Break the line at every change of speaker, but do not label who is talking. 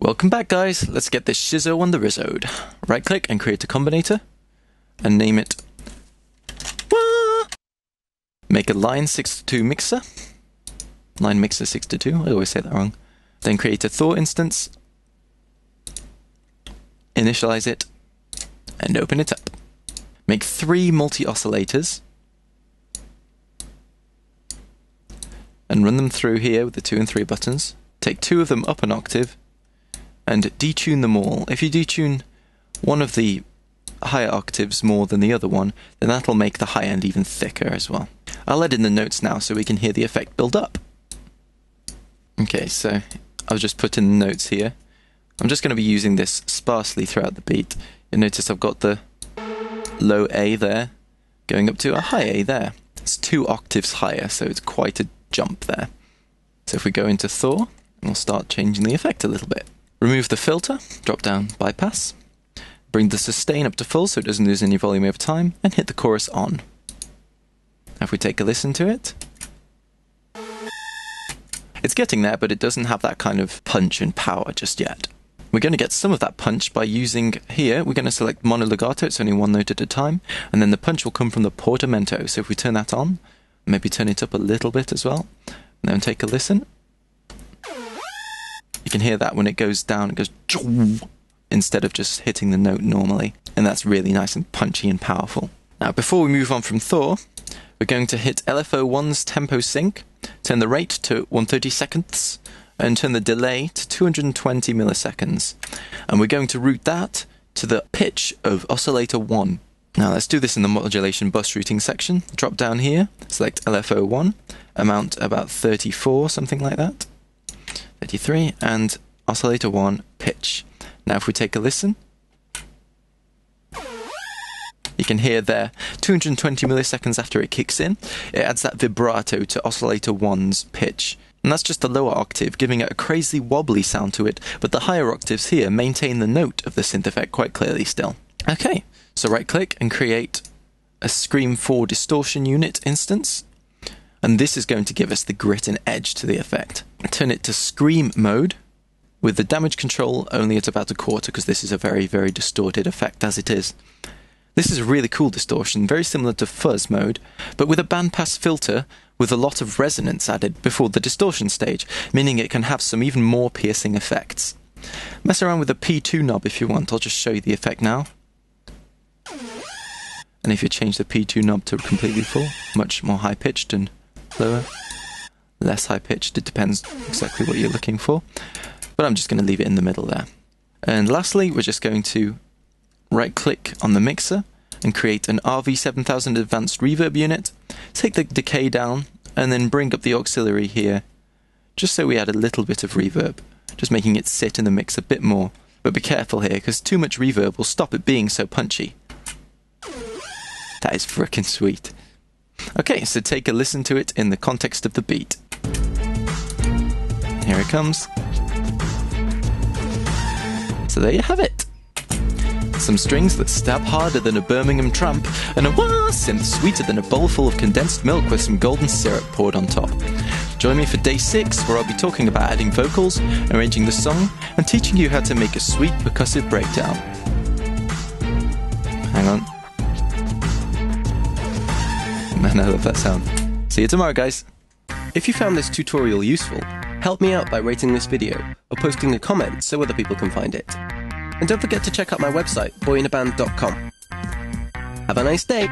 Welcome back, guys. Let's get this shizzo on the rizzoed. Right click and create a combinator and name it Wah! Make a line 6 to 2 mixer. Line mixer 6 to 2. I always say that wrong. Then create a Thor instance. Initialize it and open it up. Make 3 multi-oscillators and run them through here with the 2 and 3 buttons. Take 2 of them up an octave and detune them all. If you detune one of the higher octaves more than the other one, then that'll make the high end even thicker as well. I'll add in the notes now so we can hear the effect build up. Okay, so I'll just put in the notes here. I'm just going to be using this sparsely throughout the beat. You'll notice I've got the low A there, going up to a high A there. It's 2 octaves higher, so it's quite a jump there. So if we go into Thor, we'll start changing the effect a little bit. Remove the filter, drop down bypass, bring the sustain up to full so it doesn't lose any volume over time, and hit the chorus on. Now if we take a listen to it, it's getting there, but it doesn't have that kind of punch and power just yet. We're going to get some of that punch by using here, we're going to select mono legato, it's only 1 note at a time, and then the punch will come from the portamento. So if we turn that on, maybe turn it up a little bit as well, and then take a listen. You can hear that when it goes down, it goes instead of just hitting the note normally. And that's really nice and punchy and powerful. Now, before we move on from Thor, we're going to hit LFO1's tempo sync, turn the rate to 130 seconds, and turn the delay to 220 milliseconds. And we're going to route that to the pitch of oscillator 1. Now, let's do this in the modulation bus routing section. Drop down here, select LFO1, amount about 34, something like that. 33, and oscillator 1 pitch. Now if we take a listen, you can hear there 220 milliseconds after it kicks in, it adds that vibrato to oscillator 1's pitch. And that's just the lower octave, giving it a crazy wobbly sound to it, but the higher octaves here maintain the note of the synth effect quite clearly still. Okay, so right click and create a Scream 4 distortion unit instance. And this is going to give us the grit and edge to the effect. Turn it to Scream mode, with the damage control only at about 1/4, because this is a very, very distorted effect as it is. This is a really cool distortion, very similar to fuzz mode, but with a bandpass filter with a lot of resonance added before the distortion stage, meaning it can have some even more piercing effects. Mess around with the P2 knob if you want, I'll just show you the effect now. And if you change the P2 knob to completely full, much more high-pitched and lower, less high-pitched, it depends exactly what you're looking for. But I'm just going to leave it in the middle there. And lastly, we're just going to right-click on the mixer and create an RV7000 advanced reverb unit, take the decay down, and then bring up the auxiliary here, just so we add a little bit of reverb, just making it sit in the mix a bit more. But be careful here, because too much reverb will stop it being so punchy. That is frickin' sweet. Okay, so take a listen to it in the context of the beat. Here it comes. So there you have it. Some strings that stab harder than a Birmingham tramp, and a wah synth sweeter than a bowl full of condensed milk with some golden syrup poured on top. Join me for day 6, where I'll be talking about adding vocals, arranging the song, and teaching you how to make a sweet percussive breakdown. Hang on. Man, I love that sound. See you tomorrow, guys.
If you found this tutorial useful, help me out by rating this video or posting a comment so other people can find it. And don't forget to check out my website, boyinaband.com. Have a nice day!